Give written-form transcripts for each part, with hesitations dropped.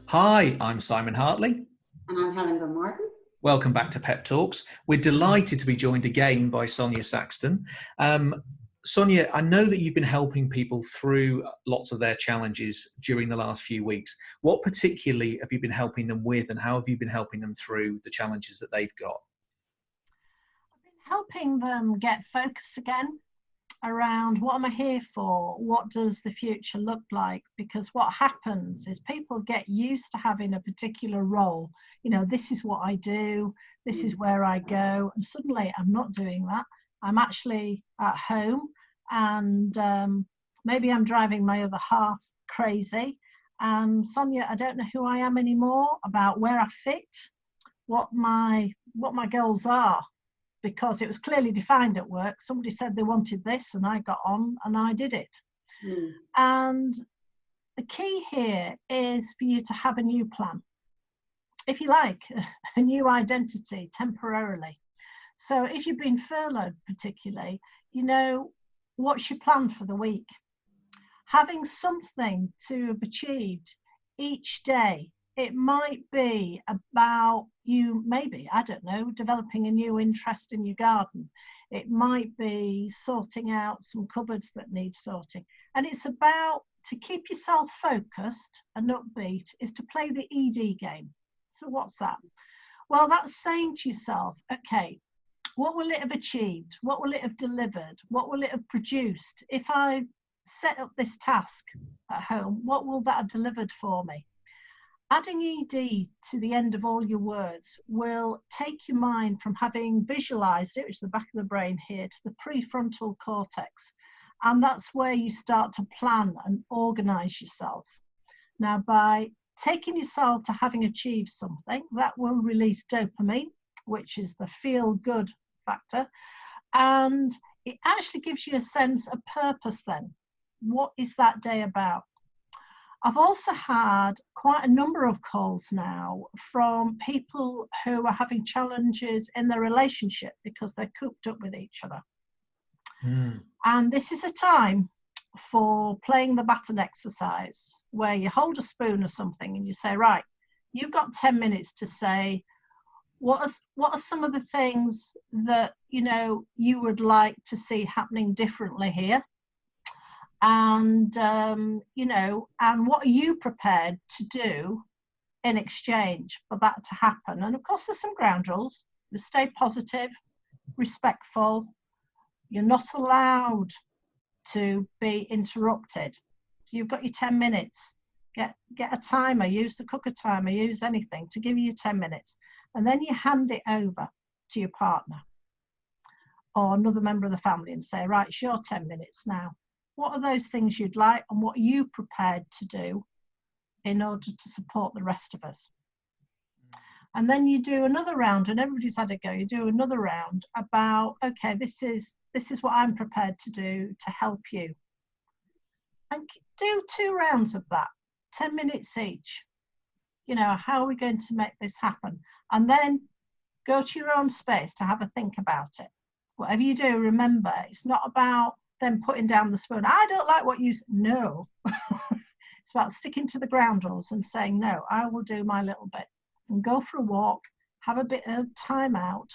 Hi, I'm Simon Hartley. And I'm Helen Van Martin. Welcome back to Pep Talks. We're delighted to be joined again by Sonia Saxton. Sonia, I know that you've been helping people through lots of their challenges during the last few weeks. What particularly have you been helping them with, and how have you been helping them through the challenges that they've got? I've been helping them get focus again around what am I here for? What does the future look like? Because what happens is people get used to having a particular role. You know, this is what I do, this is where I go, and suddenly I'm not doing that. I'm actually at home, and maybe I'm driving my other half crazy. And Sonia, I don't know who I am anymore, about where I fit, what my goals are, because it was clearly defined at work. Somebody said they wanted this and I got on and I did it. And the key here is for you to have a new plan, if you like, a new identity temporarily. So if you've been furloughed particularly, you know, what's your plan for the week? Having something to have achieved each day. It might be about you, maybe, I don't know, developing a new interest in your garden. It might be sorting out some cupboards that need sorting. And it's about, to keep yourself focused and upbeat, is to play the ED game. So what's that? Well, that's saying to yourself, okay, what will it have achieved? What will it have delivered? What will it have produced? If I set up this task at home, what will that have delivered for me? Adding ED to the end of all your words will take your mind from having visualized it, which is the back of the brain here, to the prefrontal cortex. And that's where you start to plan and organize yourself. Now, by taking yourself to having achieved something, that will release dopamine, which is the feel-good factor. And it actually gives you a sense of purpose then. What is that day about? I've also had quite a number of calls now from people who are having challenges in their relationship because they're cooped up with each other. And this is a time for playing the baton exercise, where you hold a spoon or something and you say, right, you've got 10 minutes to say, what are some of the things that, you know, you would like to see happening differently here? And you know, and what are you prepared to do in exchange for that to happen? And of course there's some ground rules. You stay positive, respectful. You're not allowed to be interrupted. So you've got your 10 minutes. Get a timer, use the cooker timer, use anything to give you 10 minutes, and then you hand it over to your partner or another member of the family and say, right, it's your 10 minutes now. What are those things you'd like, and what are you prepared to do in order to support the rest of us? And then you do another round, and everybody's had a go. You do another round about, okay, this is what I'm prepared to do to help you. And do 2 rounds of that, 10 minutes each. You know, how are we going to make this happen? And then go to your own space to have a think about it. Whatever you do, remember, it's not about then putting down the spoon. I don't like what you say. No. It's about sticking to the ground rules and saying, no, I will do my little bit, and go for a walk, have a bit of time out,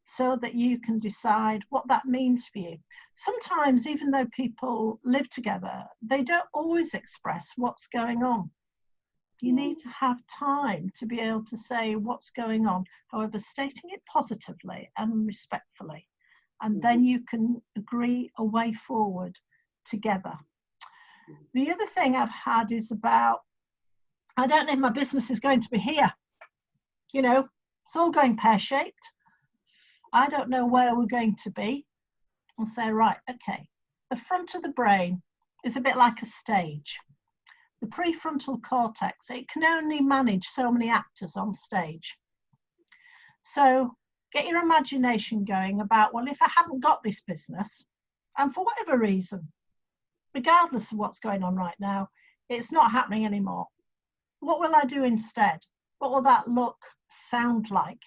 so that you can decide what that means for you. Sometimes, even though people live together, they don't always express what's going on. You need to have time to be able to say what's going on, however, stating it positively and respectfully. And then you can agree a way forward together. The other thing I've had is about, I don't know if my business is going to be here. You know, it's all going pear-shaped. I don't know where we're going to be. I'll say, right, okay. The front of the brain is a bit like a stage. The prefrontal cortex, it can only manage so many actors on stage. So get your imagination going about, well, if I haven't got this business, and for whatever reason, regardless of what's going on right now, it's not happening anymore. What will I do instead? What will that look, sound like?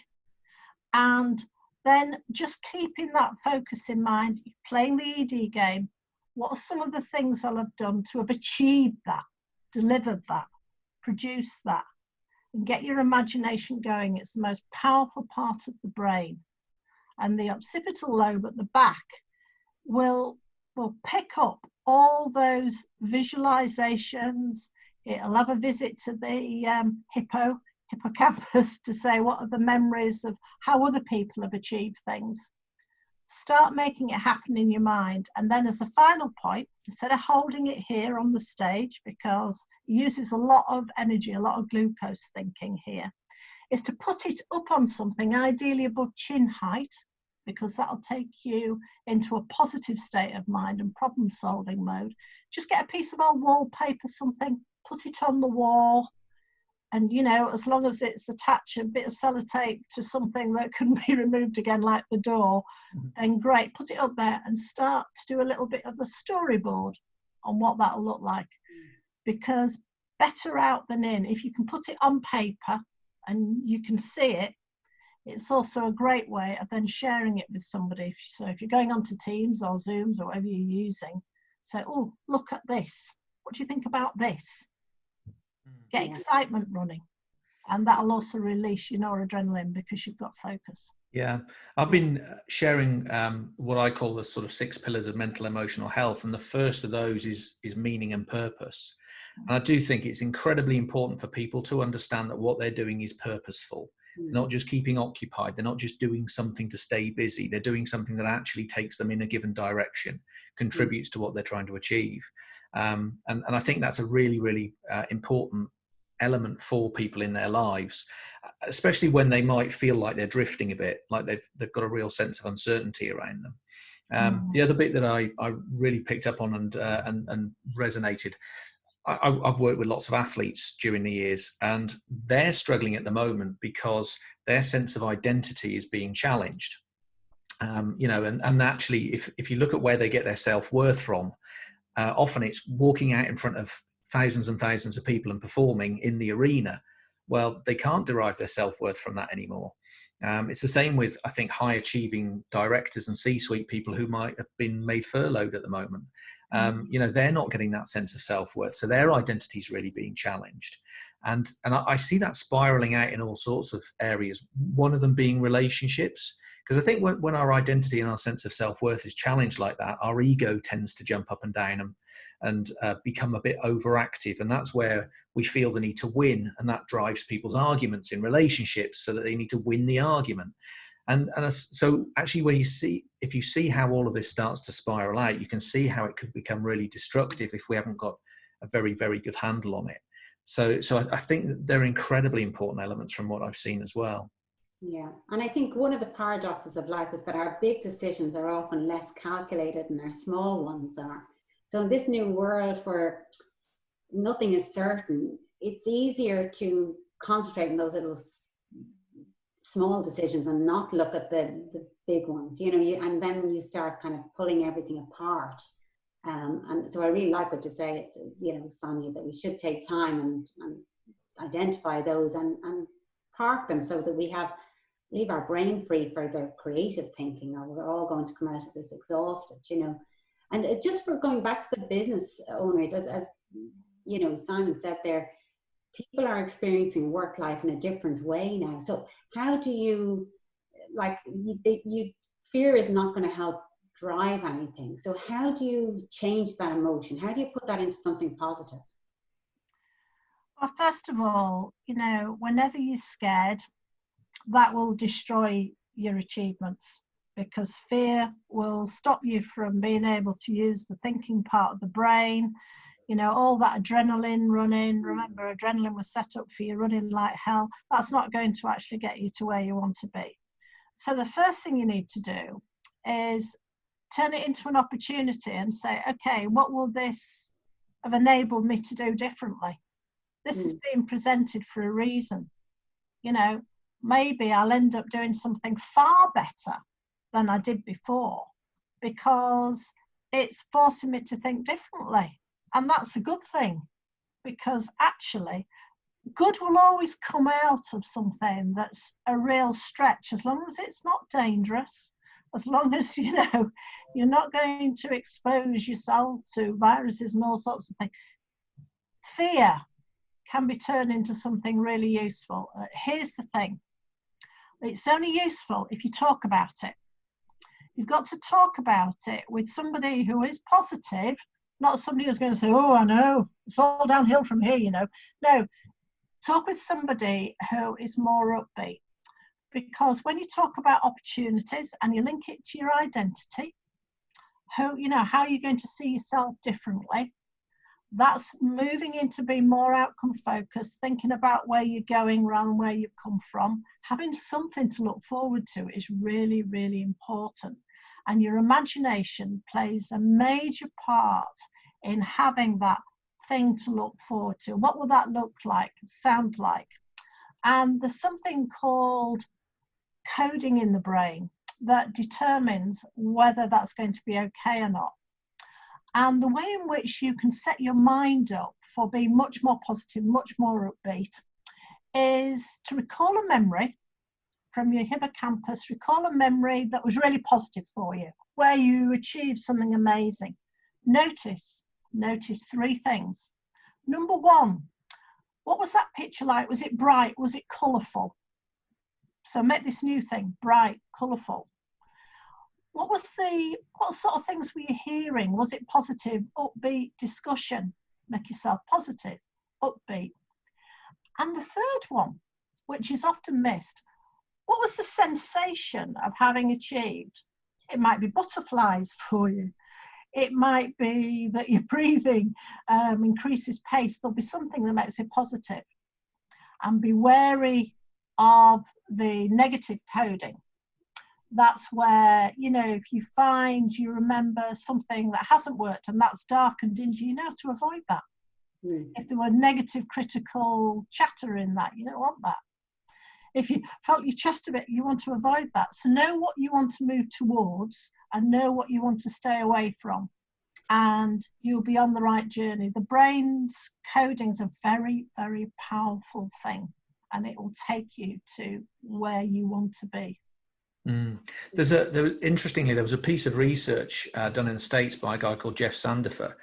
And then just keeping that focus in mind, playing the ED game, what are some of the things I'll have done to have achieved that, delivered that? produce that and get your imagination going. It's the most powerful part of the brain. And the occipital lobe at the back will pick up all those visualizations. It'll have a visit to the hippocampus to say what are the memories of how other people have achieved things. Start making it happen in your mind. And then as a final point, instead of holding it here on the stage, because it uses a lot of energy, a lot of glucose thinking here, is to put it up on something, ideally above chin height, because that'll take you into a positive state of mind and problem solving mode. Just get a piece of old wallpaper, something, put it on the wall. And, you know, as long as it's attached a bit of sellotape to something that can be removed again, like the door, and great, put it up there and start to do a little bit of a storyboard on what that'll look like. Because better out than in, if you can put it on paper and you can see it, it's also a great way of then sharing it with somebody. So if you're going on to Teams or Zooms or whatever you're using, say, oh, look at this. What do you think about this? Get excitement running. And that'll also release your noradrenaline because you've got focus. Yeah, I've been sharing what I call the sort of 6 pillars of mental emotional health. And the first of those is meaning and purpose. And I do think it's incredibly important for people to understand that what they're doing is purposeful. They're not just keeping occupied. They're not just doing something to stay busy. They're doing something that actually takes them in a given direction, contributes to what they're trying to achieve. And I think that's a really, really important element for people in their lives, especially when they might feel like they're drifting a bit, like they've got a real sense of uncertainty around them. The other bit that I really picked up on and resonated, I've worked with lots of athletes during the years, and they're struggling at the moment because their sense of identity is being challenged. You know, and actually, if you look at where they get their self-worth from, often it's walking out in front of thousands and thousands of people and performing in the arena. Well, they can't derive their self-worth from that anymore. It's the same with, I think, high achieving directors and C-suite people who might have been made furloughed at the moment. You know, they're not getting that sense of self-worth. So their identity is really being challenged. And I see that spiraling out in all sorts of areas. One of them being relationships. Because I think when our identity and our sense of self-worth is challenged like that, our ego tends to jump up and down and become a bit overactive. And that's where we feel the need to win. And that drives people's arguments in relationships so that they need to win the argument. And so actually, if you see how all of this starts to spiral out, you can see how it could become really destructive if we haven't got a very, very good handle on it. So I think that they're incredibly important elements from what I've seen as well. Yeah, and I think one of the paradoxes of life is that our big decisions are often less calculated than our small ones are. So in this new world where nothing is certain, it's easier to concentrate on those little small decisions and not look at the big ones, you know, and then when you start kind of pulling everything apart. And so I really like what you say, you know, Sonia, that we should take time and identify those and park them so that we leave our brain free for the creative thinking, or we're all going to come out of this exhausted, you know. And just for going back to the business owners, as you know, Simon said there, people are experiencing work life in a different way now. So how do you, fear is not going to help drive anything. So how do you change that emotion? How do you put that into something positive? Well, first of all, you know, whenever you're scared, that will destroy your achievements, because fear will stop you from being able to use the thinking part of the brain. You know, all that adrenaline running, remember, adrenaline was set up for you running like hell. That's not going to actually get you to where you want to be. So the first thing you need to do is turn it into an opportunity and say, okay, what will this have enabled me to do differently? This is being presented for a reason. You know, maybe I'll end up doing something far better than I did before because it's forcing me to think differently. And that's a good thing, because actually good will always come out of something that's a real stretch, as long as it's not dangerous, as long as, you know, you're not going to expose yourself to viruses and all sorts of things. Fear can be turned into something really useful. Here's the thing. It's only useful if you talk about it. You've got to talk about it with somebody who is positive, not somebody who's going to say, oh, I know, it's all downhill from here, you know. No, talk with somebody who is more upbeat. Because when you talk about opportunities and you link it to your identity, how you're going to see yourself differently, that's moving into being more outcome focused, thinking about where you're going rather than where you've come from. Having something to look forward to is really, really important. And your imagination plays a major part in having that thing to look forward to. What will that look like, sound like? And there's something called coding in the brain that determines whether that's going to be okay or not. And the way in which you can set your mind up for being much more positive, much more upbeat, is to recall a memory from your hippocampus, recall a memory that was really positive for you, where you achieved something amazing. Notice 3 things. Number 1, what was that picture like? Was it bright? Was it colourful? So make this new thing, bright, colourful. What sort of things were you hearing? Was it positive, upbeat discussion? Make yourself positive, upbeat. And the third one, which is often missed, what was the sensation of having achieved? It might be butterflies for you. It might be that your breathing increases pace. There'll be something that makes it positive. And be wary of the negative coding. That's where, if you find you remember something that hasn't worked and that's dark and dingy, you know how to avoid that. If there were negative critical chatter in that, you don't want that. If you felt your chest a bit, you want to avoid that. So know what you want to move towards and know what you want to stay away from. And you'll be on the right journey. The brain's coding is a very, very powerful thing. And it will take you to where you want to be. Interestingly, there was a piece of research done in the States by a guy called Jeff Sandifer,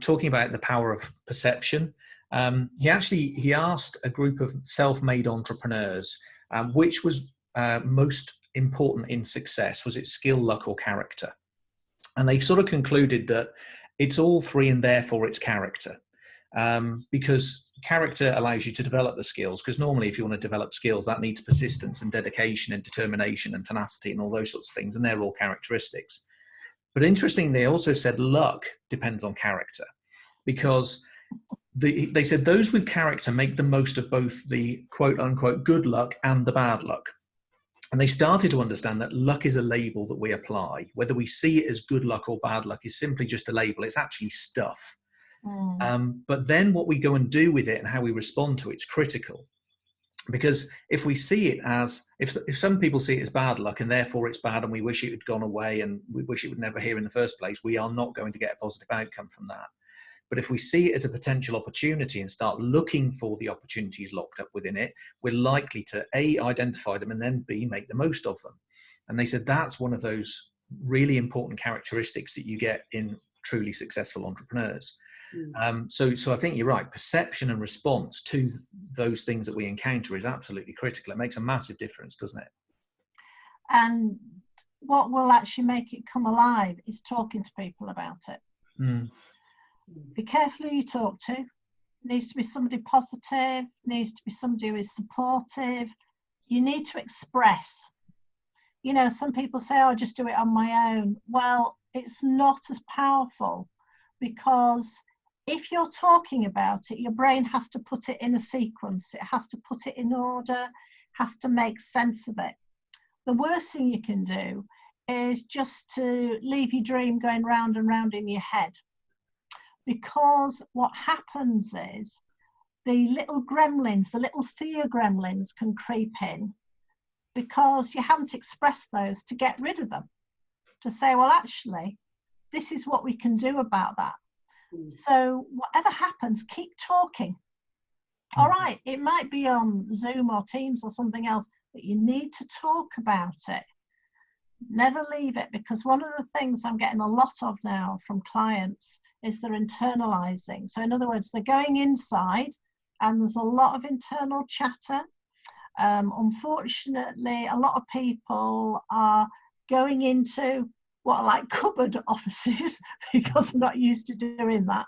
talking about the power of perception. He asked a group of self-made entrepreneurs which was most important in success. Was it skill, luck, or character? And they sort of concluded that it's all 3 and therefore it's character. Because character allows you to develop the skills, because normally if you want to develop skills, that needs persistence and dedication and determination and tenacity and all those sorts of things, and they're all characteristics. But interestingly, they also said luck depends on character, because they said those with character make the most of both the quote unquote good luck and the bad luck. And they started to understand that luck is a label that we apply. Whether we see it as good luck or bad luck is simply just a label. It's actually stuff. But then what we go and do with it and how we respond to it's critical. Because if we see it as, if some people see it as bad luck and therefore it's bad and we wish it had gone away and we wish it would never here in the first place, we are not going to get a positive outcome from that. But if we see it as a potential opportunity and start looking for the opportunities locked up within it, we're likely to A, identify them, and then B, make the most of them. And they said that's one of those really important characteristics that you get in truly successful entrepreneurs. So I think you're right. Perception and response to those things that we encounter is absolutely critical. It makes a massive difference, doesn't it? And what will actually make it come alive is talking to people about it. Be careful who you talk to. Needs to be somebody positive, needs to be somebody who is supportive. You need to express. Some people say, oh, just do it on my own. Well, it's not as powerful, because if you're talking about it, your brain has to put it in a sequence. It has to put it in order, has to make sense of it. The worst thing you can do is just to leave your dream going round and round in your head. Because what happens is the little gremlins, the little fear gremlins can creep in, because you haven't expressed those to get rid of them. To say, well, actually, this is what we can do about that. So whatever happens, keep talking. All right, it might be on Zoom or Teams or something else, but you need to talk about it. Never leave it, because one of the things I'm getting a lot of now from clients is they're internalizing. So in other words, they're going inside, and there's a lot of internal chatter. Unfortunately, a lot of people are going into what are like cupboard offices because they're not used to doing that.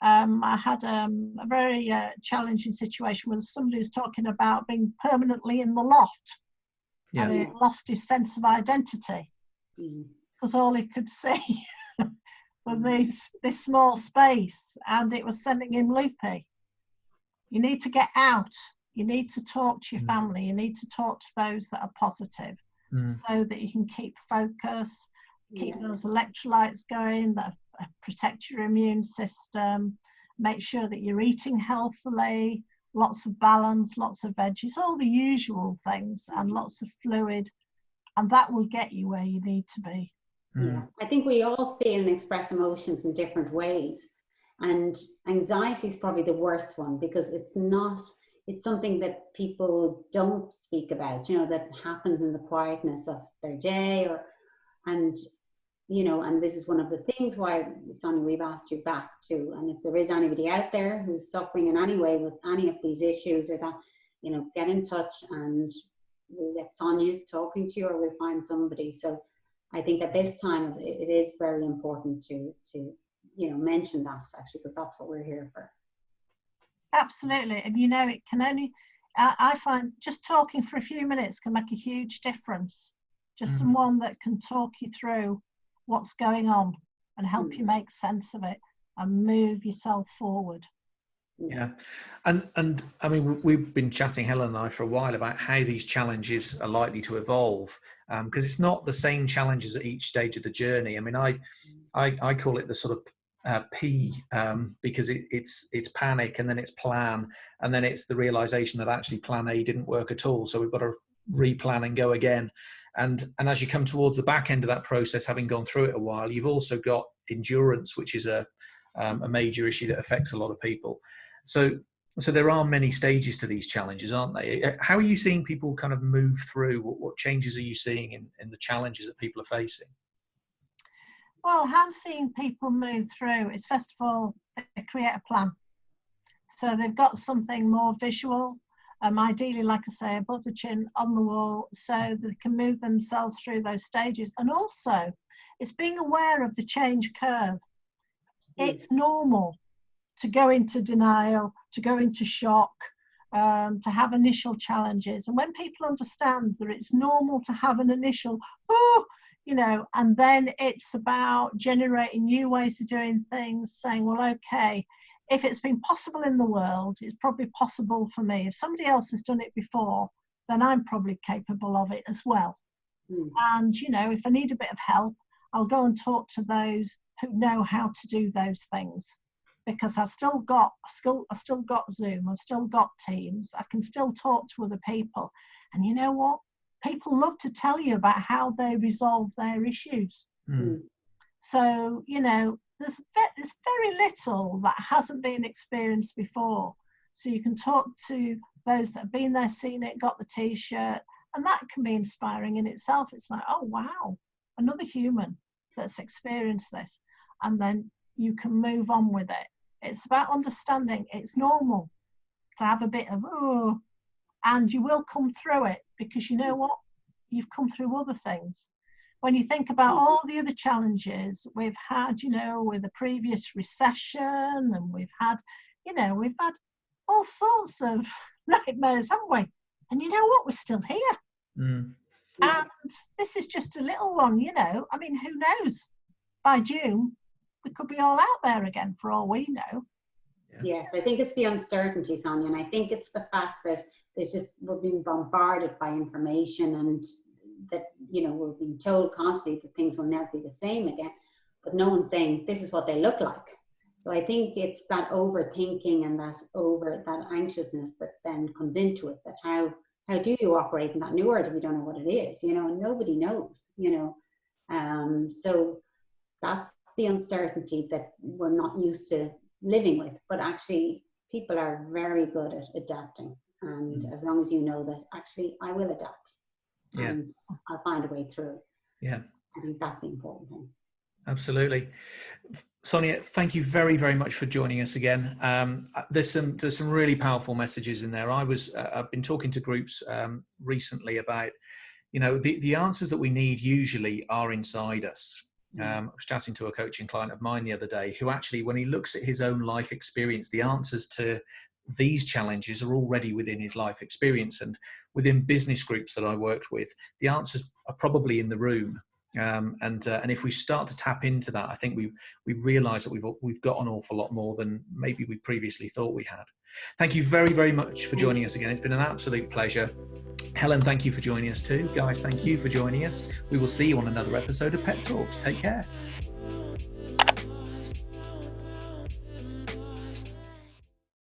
I had a very challenging situation with somebody who's talking about being permanently in the loft, and he lost his sense of identity because all he could see was this small space, and it was sending him loopy. You need to get out. You need to talk to your family. You need to talk to those that are positive so that you can keep focus, keep those electrolytes going, that protect your immune system, make sure that you're eating healthily, lots of balance, lots of veggies, all the usual things, and lots of fluid, and that will get you where you need to be. Yeah, I think we all feel and express emotions in different ways, and anxiety is probably the worst one because it's something that people don't speak about, that happens in the quietness of their day, and this is one of the things why, Sonia, we've asked you back to, and if there is anybody out there who's suffering in any way with any of these issues or that, get in touch and we'll get Sonia talking to you, or we'll find somebody. So I think at this time it is very important to mention that, actually, because that's what we're here for. Absolutely. And it can only, I find just talking for a few minutes can make a huge difference. Just someone that can talk you through what's going on and help you make sense of it and move yourself forward. Yeah. And I mean, we've been chatting, Helen and I, for a while about how these challenges are likely to evolve, because it's not the same challenges at each stage of the journey. I mean, I call it the sort of P, because it's panic, and then it's plan, and then it's the realization that actually plan A didn't work at all, so we've got to replan and go again. And as you come towards the back end of that process, having gone through it a while, you've also got endurance, which is a major issue that affects a lot of people. So there are many stages to these challenges, aren't they? How are you seeing people kind of move through? What changes are you seeing in the challenges that people are facing? Well, how I'm seeing people move through is, first of all, they create a plan. So they've got something more visual, ideally, like I say, above the chin, on the wall, so they can move themselves through those stages. And also, it's being aware of the change curve. It's normal to go into denial, to go into shock, to have initial challenges. And when people understand that it's normal to have an initial, and then it's about generating new ways of doing things, saying, well, okay, if it's been possible in the world, it's probably possible for me. If somebody else has done it before, then I'm probably capable of it as well. And, if I need a bit of help, I'll go and talk to those who know how to do those things, because I've still got Zoom, I've still got Teams, I can still talk to other people. And you know what? People love to tell you about how they resolve their issues. So, there's very little that hasn't been experienced before. So you can talk to those that have been there, seen it, got the T-shirt, and that can be inspiring in itself. It's like, oh, wow, another human that's experienced this. And then you can move on with it. It's about understanding it's normal to have a bit of, and you will come through it, because you know what? You've come through other things. When you think about all the other challenges we've had, with the previous recession, and we've had all sorts of nightmares, haven't we? And you know what? We're still here. And this is just a little one, I mean, who knows? By June, we could be all out there again, for all we know. Yes, I think it's the uncertainty, Sonia, and I think it's the fact that we're being bombarded by information, and that, we're being told constantly that things will never be the same again, but no one's saying this is what they look like. So I think it's that overthinking and that anxiousness that then comes into it, that how do you operate in that new world if you don't know what it is, and nobody knows, so that's the uncertainty that we're not used to living with. But actually, people are very good at adapting, and as long as you know that actually I will adapt, and I'll find a way through. I think that's the important thing. Absolutely. Sonia, thank you very, very much for joining us again. There's some really powerful messages in there. I've been talking to groups recently about, the answers that we need usually are inside us. I was chatting to a coaching client of mine the other day who actually, when he looks at his own life experience, the answers to these challenges are already within his life experience. And within business groups that I worked with, the answers are probably in the room. And if we start to tap into that, I think we realise that we've got an awful lot more than maybe we previously thought we had. Thank you very, very much for joining us again. It's been an absolute pleasure. Helen, thank you for joining us too. Guys, thank you for joining us. We will see you on another episode of Pet Talks. Take care.